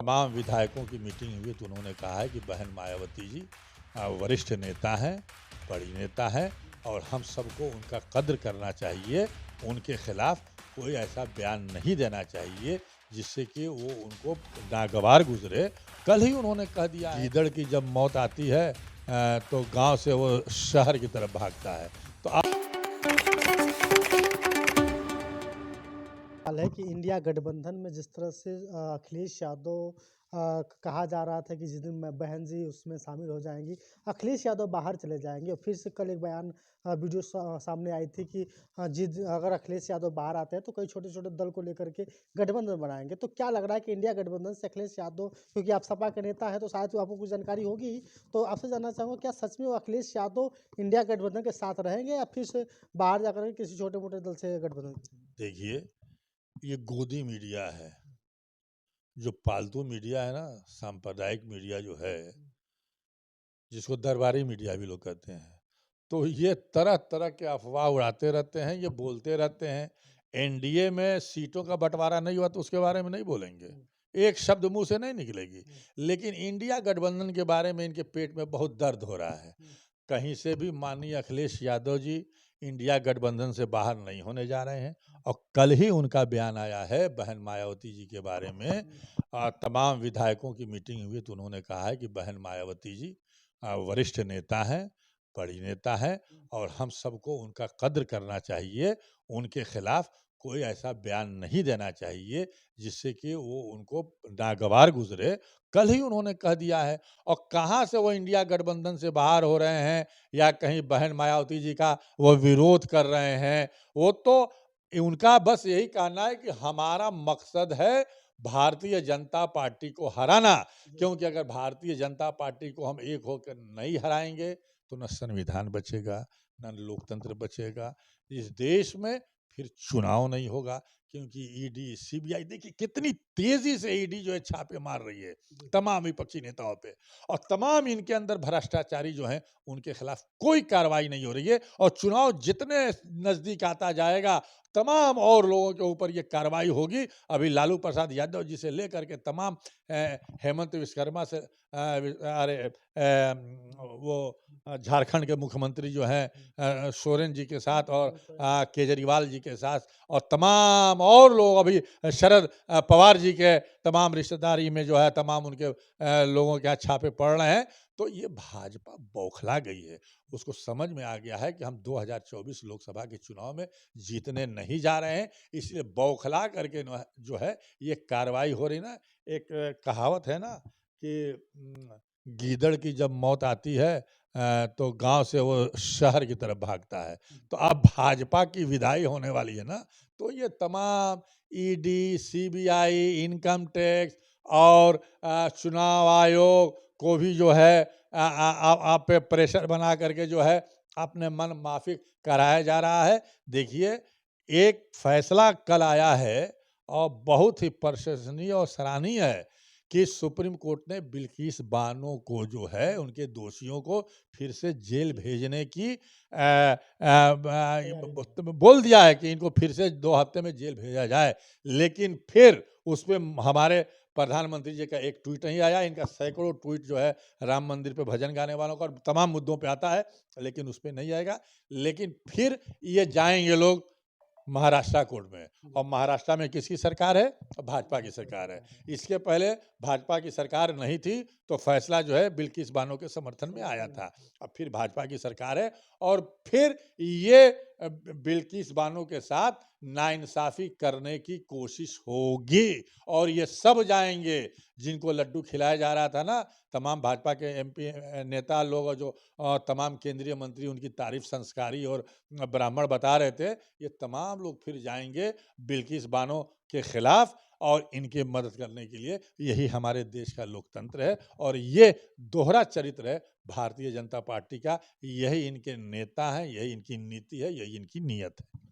तमाम विधायकों की मीटिंग हुई तो उन्होंने कहा है कि बहन मायावती जी वरिष्ठ नेता हैं, बड़ी नेता हैं और हम सबको उनका कद्र करना चाहिए। उनके खिलाफ कोई ऐसा बयान नहीं देना चाहिए जिससे कि वो उनको नागवार गुजरे। कल ही उन्होंने कह दिया है, गीदड़ की जब मौत आती है तो गांव से वो शहर की तरफ भागता है। तो हाल है कि इंडिया गठबंधन में जिस तरह से अखिलेश यादव कहा जा रहा था कि जिस दिन बहन जी उसमें शामिल हो जाएंगी, अखिलेश यादव बाहर चले जाएंगे। और फिर से कल एक बयान वीडियो सामने आई थी कि अगर अखिलेश यादव बाहर आते हैं तो कई छोटे छोटे दल को लेकर के गठबंधन बनाएंगे। तो क्या लग रहा है कि इंडिया गठबंधन से अखिलेश यादव, क्योंकि आप सपा के नेता हैं तो शायद आपको कुछ जानकारी होगी ही, तो आपसे जानना चाहूँगा क्या सच में वो अखिलेश यादव इंडिया गठबंधन के साथ रहेंगे या फिर से बाहर जाकर के किसी छोटे मोटे दल से गठबंधन? देखिए, ये गोदी मीडिया है, जो पालतू मीडिया है ना, सांप्रदायिक मीडिया जो है, जिसको दरबारी मीडिया भी लोग कहते हैं, तो ये तरह तरह के अफवाह उड़ाते रहते हैं, ये बोलते रहते हैं। एनडीए में सीटों का बंटवारा नहीं हुआ तो उसके बारे में नहीं बोलेंगे, एक शब्द मुंह से नहीं निकलेगी। लेकिन इंडिया गठबंधन के बारे में इनके पेट में बहुत दर्द हो रहा है। कहीं से भी माननीय अखिलेश यादव जी इंडिया गठबंधन से बाहर नहीं होने जा रहे हैं। और कल ही उनका बयान आया है बहन मायावती जी के बारे में। तमाम विधायकों की मीटिंग हुई तो उन्होंने कहा है कि बहन मायावती जी वरिष्ठ नेता हैं, बड़ी नेता हैं और हम सबको उनका कद्र करना चाहिए। उनके खिलाफ कोई ऐसा बयान नहीं देना चाहिए जिससे कि वो उनको नागवार गुजरे। कल ही उन्होंने कह दिया है। और कहाँ से वो इंडिया गठबंधन से बाहर हो रहे हैं या कहीं बहन मायावती जी का वो विरोध कर रहे हैं, वो तो उनका बस यही कहना है कि हमारा मकसद है भारतीय जनता पार्टी को हराना। क्योंकि अगर भारतीय जनता पार्टी को हम एक होकर नहीं हराएंगे तो न संविधान बचेगा, न लोकतंत्र बचेगा। इस देश में फिर चुनाव नहीं होगा। क्योंकि ईडी, सीबीआई, देखिए कितनी तेजी से ईडी जो है छापे मार रही है तमाम विपक्षी नेताओं पे। और तमाम इनके अंदर भ्रष्टाचारी जो हैं उनके खिलाफ कोई कार्रवाई नहीं हो रही है। और चुनाव जितने नजदीक आता जाएगा तमाम और लोगों के ऊपर ये कार्रवाई होगी। अभी लालू प्रसाद यादव जी से लेकर के तमाम हेमंत विश्वकर्मा से वो झारखंड के मुख्यमंत्री जो हैं सोरेन जी के साथ और केजरीवाल जी के साथ और तमाम और लोग, अभी शरद पवार जी के तमाम रिश्तेदारी में जो है तमाम उनके लोगों के यहाँ छापे पड़ रहे हैं। तो ये भाजपा बौखला गई है। उसको समझ में आ गया है कि हम 2024 लोकसभा के चुनाव में जीतने नहीं जा रहे हैं, इसलिए बौखला करके जो है ये कार्रवाई हो रही ना। एक कहावत है ना कि गीदड़ की जब मौत आती है तो गांव से वो शहर की तरफ भागता है। तो अब भाजपा की विदाई होने वाली है ना, तो ये तमाम ईडी, सीबीआई, इनकम टैक्स और चुनाव आयोग को भी जो है आप पे प्रेशर बना करके जो है अपने मन माफिक कराया जा रहा है। देखिए, एक फैसला कल आया है और बहुत ही प्रशंसनीय और सराहनीय है कि सुप्रीम कोर्ट ने बिल्किस बानो को जो है उनके दोषियों को फिर से जेल भेजने की बोल दिया है कि इनको फिर से 2 हफ्ते में जेल भेजा जाए। लेकिन फिर उस पे हमारे प्रधानमंत्री जी का एक ट्वीट नहीं आया। इनका सैकड़ों ट्वीट जो है राम मंदिर पे भजन गाने वालों का और तमाम मुद्दों पे आता है, लेकिन उस पे नहीं आएगा। लेकिन फिर ये जाएंगे लोग महाराष्ट्र कोर्ट में। और महाराष्ट्र में किसकी सरकार है? भाजपा की सरकार है। इसके पहले भाजपा की सरकार नहीं थी तो फैसला जो है बिल्किस बानो के समर्थन में आया था। अब फिर भाजपा की सरकार है और फिर ये बिल्किस बानो के साथ नाइंसाफी करने की कोशिश होगी। और ये सब जाएंगे जिनको लड्डू खिलाया जा रहा था ना, तमाम भाजपा के एमपी नेता लोग और जो तमाम केंद्रीय मंत्री उनकी तारीफ संस्कारी और ब्राह्मण बता रहे थे, ये तमाम लोग फिर जाएंगे बिल्किस बानो के खिलाफ और इनकी मदद करने के लिए। यही हमारे देश का लोकतंत्र है और ये दोहरा चरित्र है भारतीय जनता पार्टी का। यही इनके नेता हैं, यही इनकी नीति है, यही इनकी नीयत है।